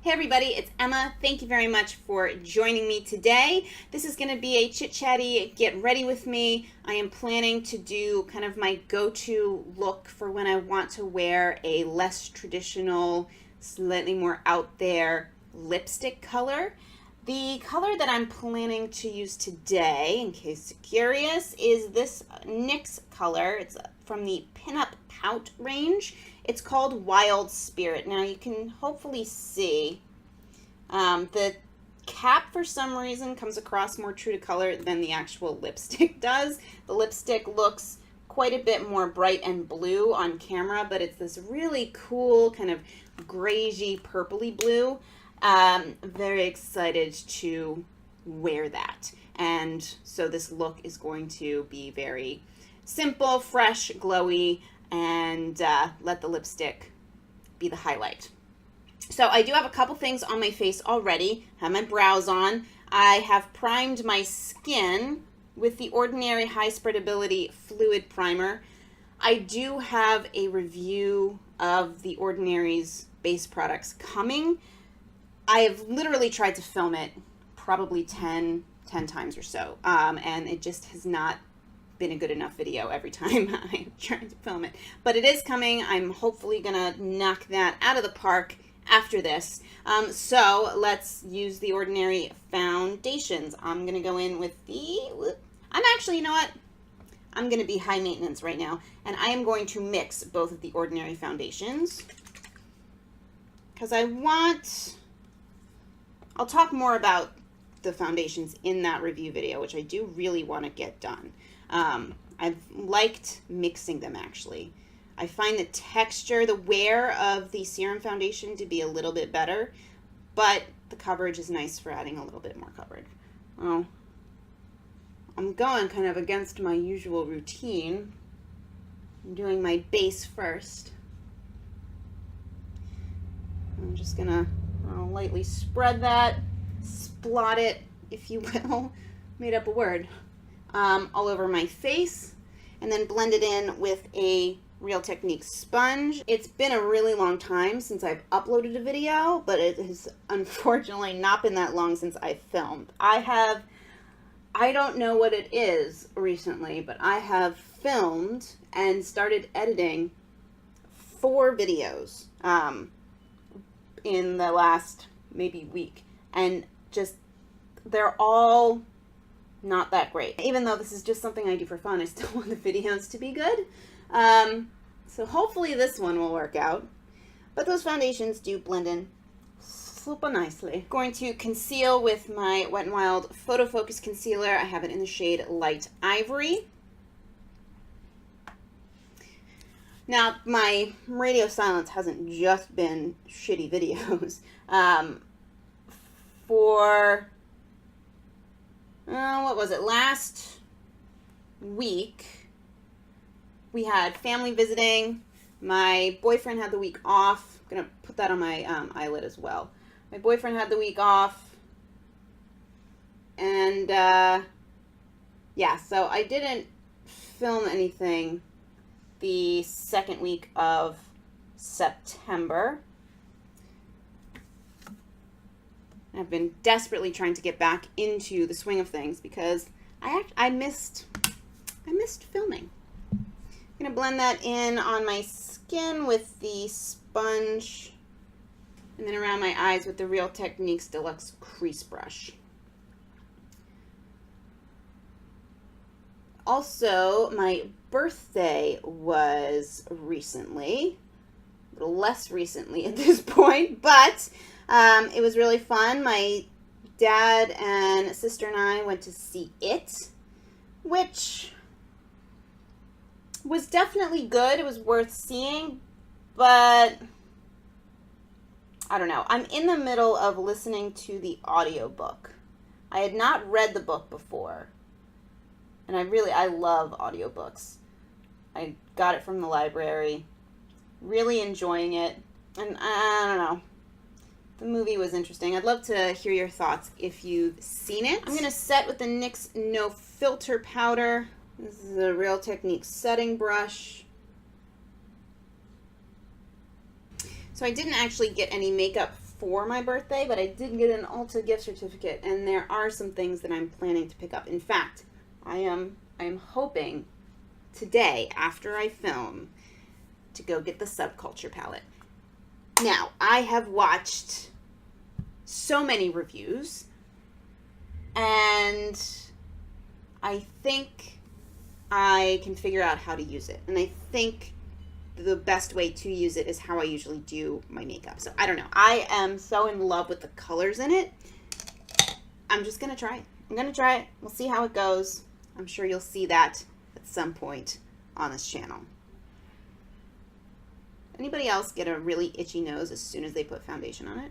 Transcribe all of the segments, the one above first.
Hey everybody, it's Emma. Thank you very much for joining me today. This is going to be a chit chatty get ready with me. I am planning to do kind of my go-to look for when I want to wear a less traditional, slightly more out there lipstick color. The color that I'm planning to use today, in case you're curious, is this NYX color. It's from the Pin Up Pout range. It's called Wild Spirit. Now you can hopefully see the cap for some reason comes across more true to color than the actual lipstick does. The lipstick looks quite a bit more bright and blue on camera, but it's this really cool kind of grayish purpley blue. Very excited to wear that. And so this look is going to be very simple, fresh, glowy, and let the lipstick be the highlight. So I do have a couple things on my face already. I have my brows on. I have primed my skin with the Ordinary High Spreadability Fluid Primer. I do have a review of the Ordinary's base products coming. I have literally tried to film it probably 10 times or so, and it just has not been a good enough video every time I'm trying to film it. But it is coming. I'm hopefully gonna knock that out of the park after this. So let's use the Ordinary foundations. I'm gonna go in with the, I'm actually, you know what? I'm gonna be high maintenance right now, and I am going to mix both of the Ordinary foundations because I'll talk more about the foundations in that review video, which I do really want to get done. I've liked mixing them actually. I find the texture, the wear of the Serum foundation to be a little bit better, but the coverage is nice for adding a little bit more coverage. Well, I'm going kind of against my usual routine. I'm doing my base first. I'm just gonna lightly spread that, splot it, if you will, made up a word, all over my face, and then blend it in with a Real Techniques sponge. It's been a really long time since I've uploaded a video, but it has unfortunately not been that long since I filmed. I don't know what it is recently, but I have filmed and started editing 4 videos in the last maybe week, and just they're all not that great. Even though this is just something I do for fun, I still want the videos to be good. So hopefully this one will work out. But those foundations do blend in super nicely. Going to conceal with my Wet n Wild PhotoFocus concealer. I have it in the shade Light Ivory. Now, my radio silence hasn't just been shitty videos. What was it, last week, we had family visiting. My boyfriend had the week off. I'm gonna put that on my eyelid as well. My boyfriend had the week off. And, yeah, so I didn't film anything the second week of September. I've been desperately trying to get back into the swing of things because I missed filming. I'm gonna blend that in on my skin with the sponge, and then around my eyes with the Real Techniques Deluxe Crease Brush. Also, my birthday was recently, a little less recently at this point, but it was really fun. My dad and sister and I went to see It, which was definitely good. It was worth seeing, but I don't know. I'm in the middle of listening to the audiobook. I had not read the book before, and I love audiobooks. I got it from the library, really enjoying it, and I don't know. The movie was interesting. I'd love to hear your thoughts if you've seen it. I'm going to set with the NYX No Filter powder. This is a Real Techniques setting brush. So I didn't actually get any makeup for my birthday, but I did get an Ulta gift certificate, and there are some things that I'm planning to pick up. In fact, I am hoping today, after I film, to go get the Subculture palette. Now, I have watched so many reviews, and I think I can figure out how to use it. And I think the best way to use it is how I usually do my makeup. So I don't know. I am so in love with the colors in it. I'm just going to try it. I'm going to try it. We'll see how it goes. I'm sure you'll see that at some point on this channel. Anybody else get a really itchy nose as soon as they put foundation on it?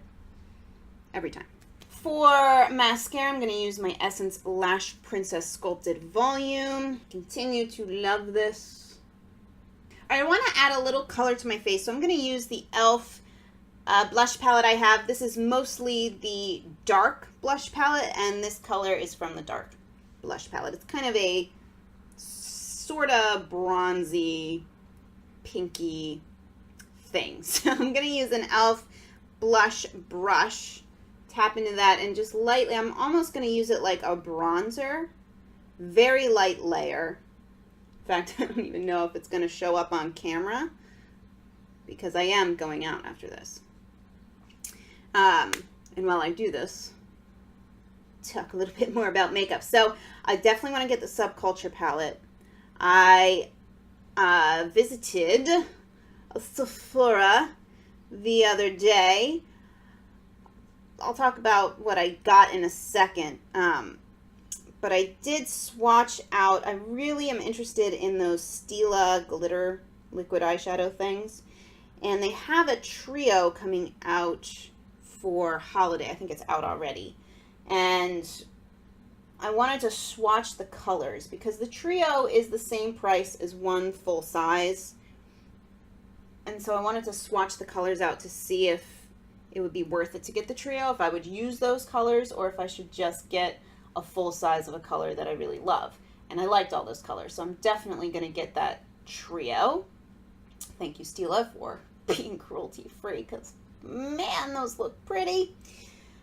Every time. For mascara, I'm going to use my Essence Lash Princess Sculpted Volume. Continue to love this. I want to add a little color to my face, so I'm going to use the e.l.f. Blush palette I have. This is mostly the dark blush palette, and this color is from the dark blush palette. It's kind of a sort of bronzy, pinky thing. So I'm going to use an e.l.f. blush brush, tap into that, and just lightly, I'm almost going to use it like a bronzer. Very light layer. In fact, I don't even know if it's going to show up on camera because I am going out after this. And while I do this, talk a little bit more about makeup. So I definitely want to get the Subculture palette. I visited a Sephora the other day. I'll talk about what I got in a second. But I did swatch out. I really am interested in those Stila glitter liquid eyeshadow things. And they have a trio coming out for holiday. I think it's out already. And I wanted to swatch the colors because the trio is the same price as one full size. And so I wanted to swatch the colors out to see if it would be worth it to get the trio, if I would use those colors, or if I should just get a full size of a color that I really love. And I liked all those colors, so I'm definitely going to get that trio. Thank you, Stila, for being cruelty-free, because, man, those look pretty.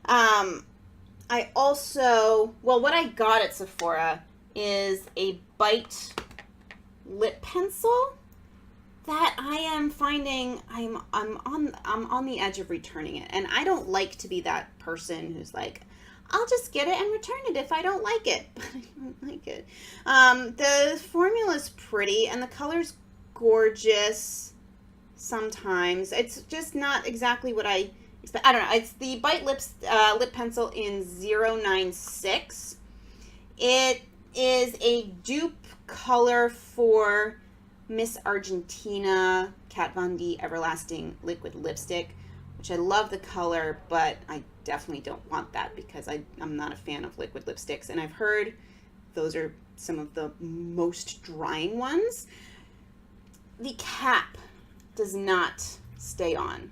I also, well, what I got at Sephora is a Bite lip pencil that I am finding I'm on the edge of returning it. And I don't like to be that person who's like, I'll just get it and return it if I don't like it. But I don't like it. The formula's pretty and the color's gorgeous sometimes. It's just not exactly what I expect. I don't know. It's the Bite lip pencil in 096. It is a dupe color for Miss Argentina Kat Von D Everlasting Liquid Lipstick, which I love the color, but I definitely don't want that because I'm not a fan of liquid lipsticks, and I've heard those are some of the most drying ones. The cap does not stay on.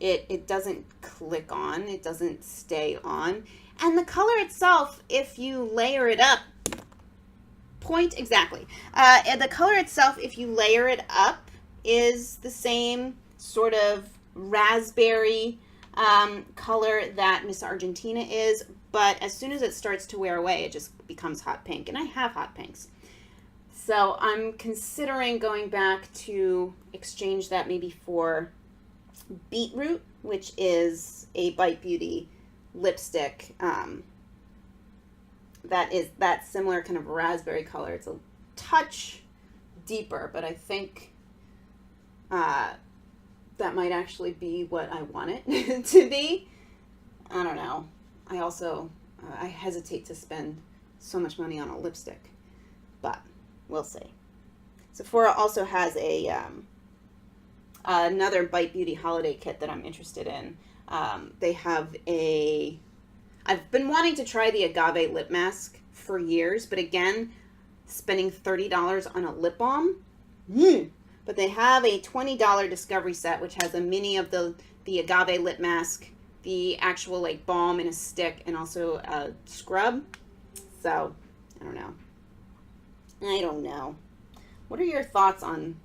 It doesn't click on. It doesn't stay on. And the color itself, if you layer it up, point exactly. The color itself, if you layer it up, is the same sort of raspberry color that Miss Argentina is, but as soon as it starts to wear away, it just becomes hot pink, and I have hot pinks. So I'm considering going back to exchange that maybe for Beetroot, which is a Bite Beauty lipstick that is that similar kind of raspberry color. It's a touch deeper, but I think that might actually be what I want it to be. I don't know. I also, I hesitate to spend so much money on a lipstick, but we'll see. Sephora also has a another Bite Beauty holiday kit that I'm interested in. They have I've been wanting to try the agave lip mask for years, but again, spending $30 on a lip balm, but they have a $20 discovery set, which has a mini of the agave lip mask, the actual like balm in a stick, and also a scrub. So, I don't know. What are your thoughts on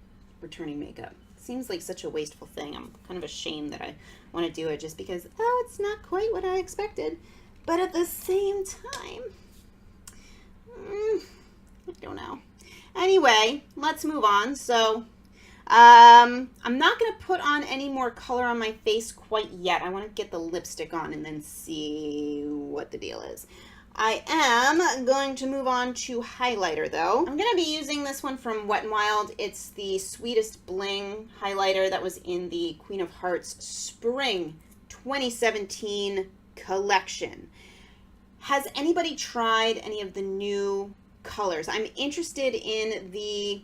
returning makeup? seems like such a wasteful thing. I'm kind of ashamed that I want to do it just because, oh, it's not quite what I expected. But at the same time, I don't know. Anyway, let's move on. So I'm not going to put on any more color on my face quite yet. I want to get the lipstick on and then see what the deal is. I am going to move on to highlighter, though. I'm going to be using this one from Wet n Wild. It's the Sweetest Bling highlighter that was in the Queen of Hearts Spring 2017 collection. Has anybody tried any of the new colors? I'm interested in the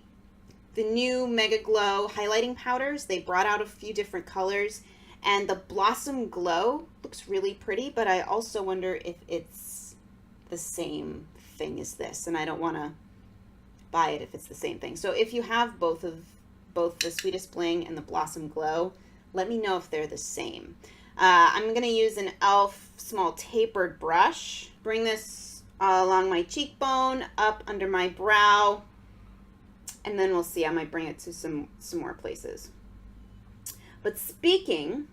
new MegaGlo highlighting powders. They brought out a few different colors, and the Blossom Glow looks really pretty, but I also wonder if it's the same thing as this, and I don't want to buy it if it's the same thing. So if you have both the Sweetest Bling and the Blossom Glow, let me know if they're the same. I'm going to use an e.l.f. small tapered brush. Bring this along my cheekbone, up under my brow, and then we'll see. I might bring it to some more places. But speaking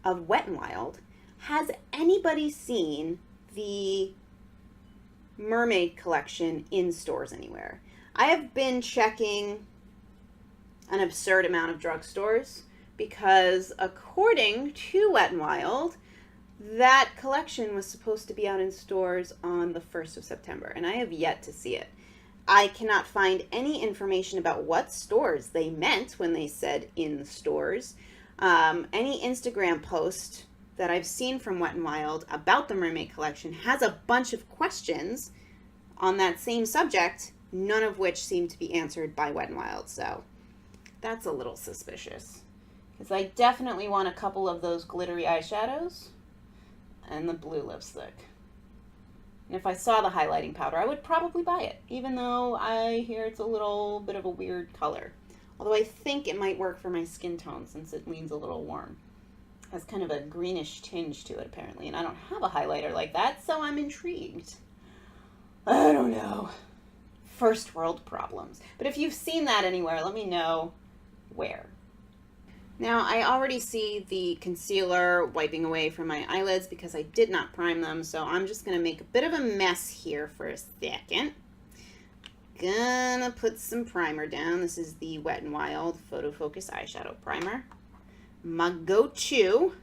of Wet n Wild, has anybody seen the mermaid collection in stores anywhere? I have been checking an absurd amount of drugstores because according to Wet n Wild, that collection was supposed to be out in stores on the 1st of September, and I have yet to see it. I cannot find any information about what stores they meant when they said in stores. Any Instagram post that I've seen from Wet n Wild about the mermaid collection has a bunch of questions on that same subject, none of which seem to be answered by Wet n Wild, so that's a little suspicious. Because I definitely want a couple of those glittery eyeshadows and the blue lipstick. And if I saw the highlighting powder, I would probably buy it, even though I hear it's a little bit of a weird color. Although I think it might work for my skin tone since it leans a little warm. It has kind of a greenish tinge to it, apparently, and I don't have a highlighter like that, so I'm intrigued. I don't know. First world problems. But if you've seen that anywhere, let me know where. Now, I already see the concealer wiping away from my eyelids because I did not prime them, so I'm just going to make a bit of a mess here for a second. Gonna put some primer down. This is the Wet n Wild PhotoFocus eyeshadow primer. My go-to.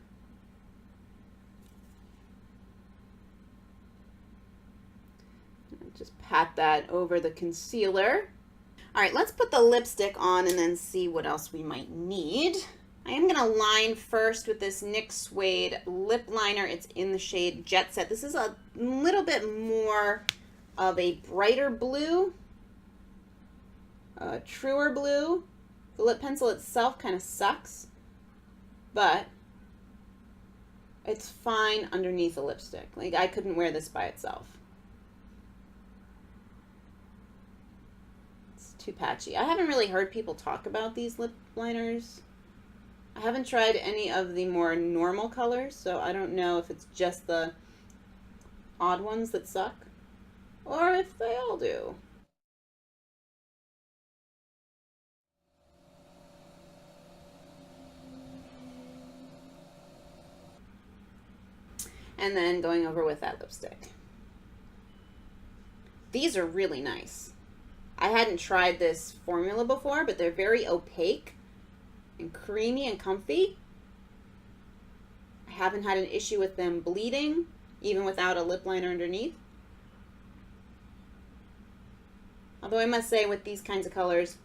Just pat that over the concealer. All right, let's put the lipstick on and then see what else we might need. I am going to line first with this NYX Suede lip liner. It's in the shade Jet Set. This is a little bit more of a brighter blue, truer blue. The lip pencil itself kind of sucks, but it's fine underneath a lipstick. Like, I couldn't wear this by itself. It's too patchy. I haven't really heard people talk about these lip liners. I haven't tried any of the more normal colors, so I don't know if it's just the odd ones that suck, or if they all do. And then going over with that lipstick. These are really nice. I hadn't tried this formula before, but they're very opaque and creamy and comfy. I haven't had an issue with them bleeding, even without a lip liner underneath. Although I must say, with these kinds of colors,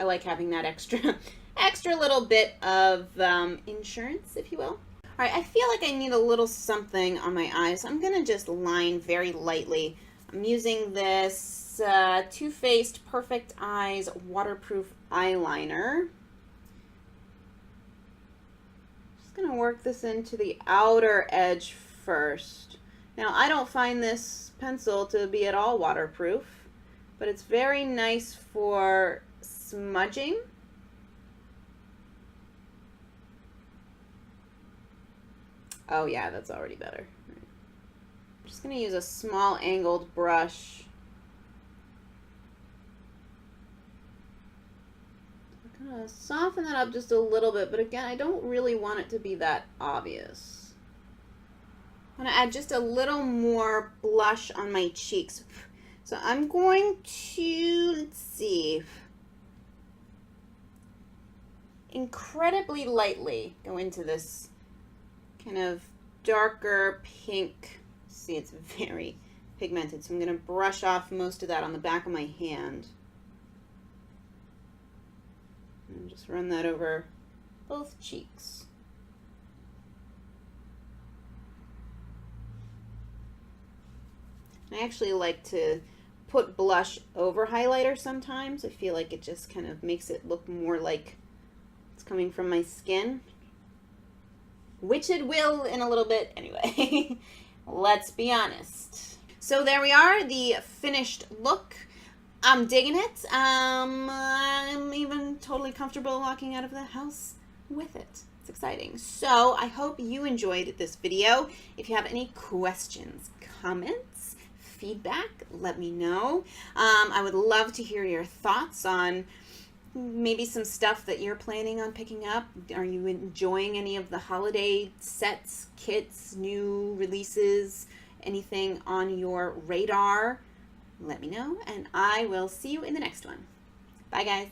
I like having that extra little bit of insurance, if you will. All right, I feel like I need a little something on my eyes. I'm gonna just line very lightly. I'm using this Too Faced Perfect Eyes waterproof eyeliner. Just gonna work this into the outer edge first. Now, I don't find this pencil to be at all waterproof, but it's very nice for smudging. Oh yeah, that's already better. I'm just gonna use a small angled brush. I'm Soften that up just a little bit, but again, I don't really want it to be that obvious. I'm going to add just a little more blush on my cheeks. So I'm going to, let's see, incredibly lightly go into this kind of darker pink. See, it's very pigmented, so I'm going to brush off most of that on the back of my hand. And just run that over both cheeks. I actually like to put blush over highlighter sometimes. I feel like it just kind of makes it look more like it's coming from my skin, which it will in a little bit anyway. Let's be honest. So there we are, the finished look. I'm digging it. I'm even totally comfortable walking out of the house with it. It's exciting. So I hope you enjoyed this video. If you have any questions, comments, feedback, let me know. I would love to hear your thoughts on maybe some stuff that you're planning on picking up. Are you enjoying any of the holiday sets, kits, new releases, anything on your radar? Let me know, and I will see you in the next one. Bye, guys.